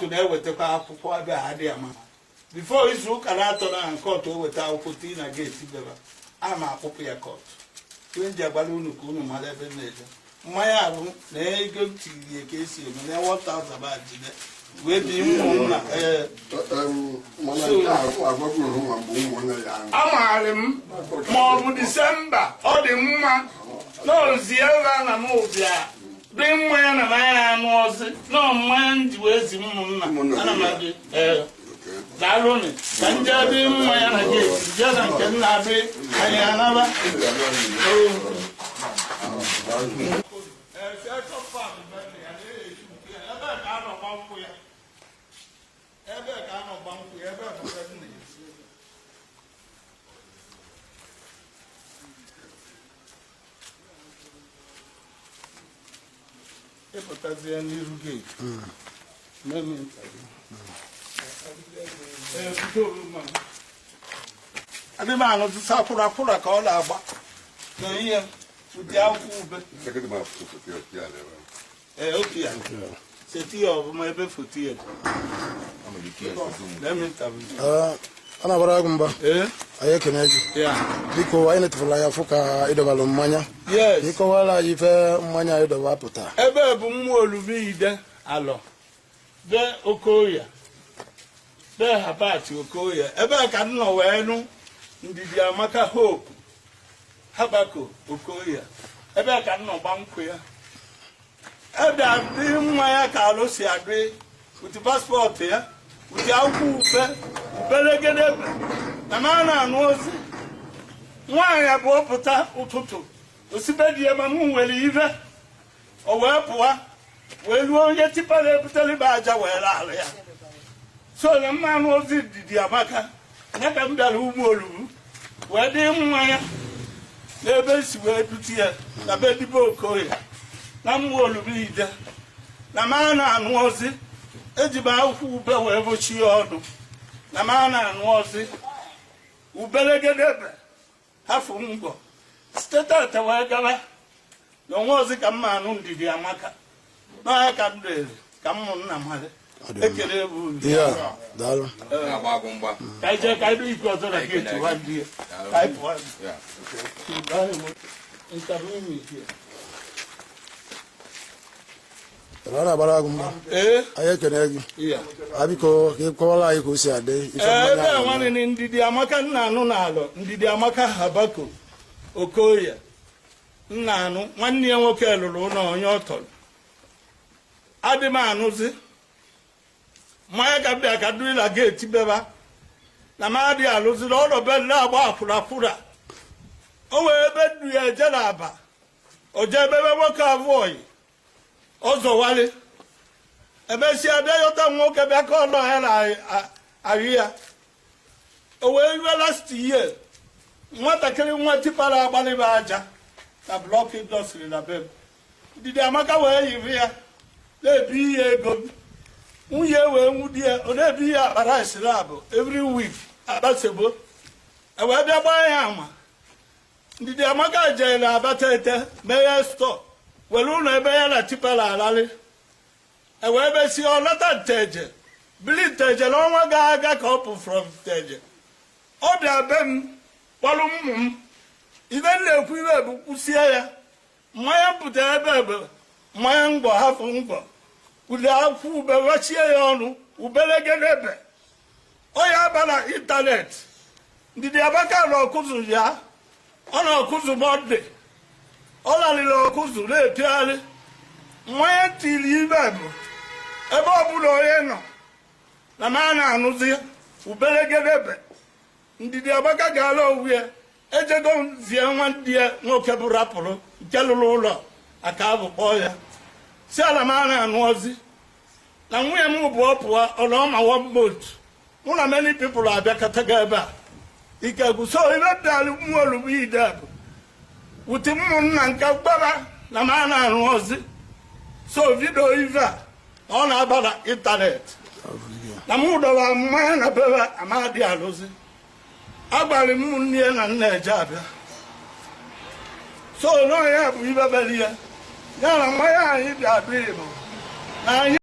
court na-ewetakwa akwụkwọ ebe ha dị ama before izu ụka na-atọ na court eweta akwụkwọ tii na gate beba a ma akpụpụ ya court ihe nji agbara unu ka unu mara ebe na-eje mmanya abụ na ego tiri ka esi eme na 1000 baht wee dị ụmụnna amaghị m ma ọ bụ Disemba ọ dị mma n'ozi ebe a na n'ụbịa dị mmanya na mmanya anụ ọzọ na mmanya nji wee zi ụmụnna ana m adị daalụnị ka ndị adị mmanya na geti je na nke nna adị anyị anaba ịpụtazie n'iru gate adị m anụ tụsa akwụra ka ọ na-agba na ihe ụdị akwụkwọ ube otu ya seti ya ọbụma ebe foto ya a na-agbara agụ mba anyị ekene gị biko anyị netụfụrụ anya fụ ka ịdọbalụ mmanya ịkọwara anyị ife mmanya anyị dọba pụta ebe bụ mmụọ olubi ide alọ be Okoya be habati Okoya ebe ka m nọ wee nụ Ndidi Amaka Hope Habako Okoya ebe ka m nọ gba nkwụ ya ebe adị mmanya ka alụ si adị uti paspọtụ ya uti akwụkwọ ubelegedebe na ma na-anụ ozi nwaanyị bụ ọpụta ụtụtụ osibedie ma m nwere ive o wee pụwa wee ruo onye tipa na-ebutere ibe aja wee laala ya so na mmanụ ozi Ndidi Amaka ya ka m bịara ụmụ olubu wee dị mmanya n'ebe si wee dute ya na be dibe Okoya na mmụọ olubu ide na ma na-anụ ozi eji m akwụkwọ ube wee bochi ya ọnụ na ma na-anụ ozi ubelegedebe hafụ ngwọ site tata wee gara na onwe ozi ka mma anụ Ndidi Amaka n'ọhịa ka m rere ka mmụ nna mmadụ ekele bụ daalụ ka ije ka ibe ike ọzọ na geti nwa ndị ya ka anyị pụọ a na-agbara agụ mba anyị ekene gị biko ka ịkọwara anyị ka o si adị ebe nwanne Ndidi Amaka nna anụ n'alọ Ndidi Amaka Habako Okoya nna anụ nwanne ya nwoke lụrụ ụlọ onye ọ tọrọ adị m anụzi mmanya ka bịa ka durila geti beba na m adị alụzi na ọnọ bedle agba akwụrakwụra o wee ebe ndu ya eje na aba o jee ebebe nwoke avụọyi ọzọwali emesịa abịa yọta nwoke bịa ka ọnọ ya na ahụ ya o wee rue last year nwatakịrị nwa tipara agbalịba aja na blọk indọstrị na be Ndidi Amaka wee yiri ya na-ebi ihe ego nwunye wee nwudi ya ọ na-ebi ihe akpara slabụ every week akpasebo wee bịa gbaa ya ama Ndidi Amaka jere abata ete meghe stọọ were ụlọ ebe ya na tipara alalị wee besi ọ lọta Nteje bili Nteje n'ọnwa ga-aga ka ọ pụ from Nteje ọ bịa be m kpọrọ ụmụ m ibe na-ekwu ibe bụ kwụsie ya mmanya mpụta ebe ebe mmanya mgbọ hafụ mgbọ ụdị akwụkwọ ube wechie ya ọnụ ubelegedebe ọ ya bara ịntanetị Ndidi Amaka na ọkụzụ ya ọ na ọkụzụ Mọnde ọ lalịla ọkụzụ na-epiagharị mmanya tiri ibe bụ ebe ọbụla onye nọ na ma na-anụzi ubelegedebe Ndidi Amaka ga-ala onwe ya ejego zie nwanne ya nwoke bụ rapụrụ nke lụrụ ụlọ aka abụ kpọọ ya si ala ma na-anụ ozi na nwunye m bụ ọpụwa ọnọma wọmmot mụ na many people abịakọtaga ebe a ike gwụ so ibe bịara mmụọ olubu ide bụ wuti ụmụnna nke gbara na ma na-anụ ozi so vidio ive a ọ na-aba n'ịntanetị na m dọba mmanya na bebe amadị alụzi agbalị m nne na nna eje abịa so n'ọhịa bụ ibe beli ya ya na mmanya anyị bịa abịa Igbo na anyị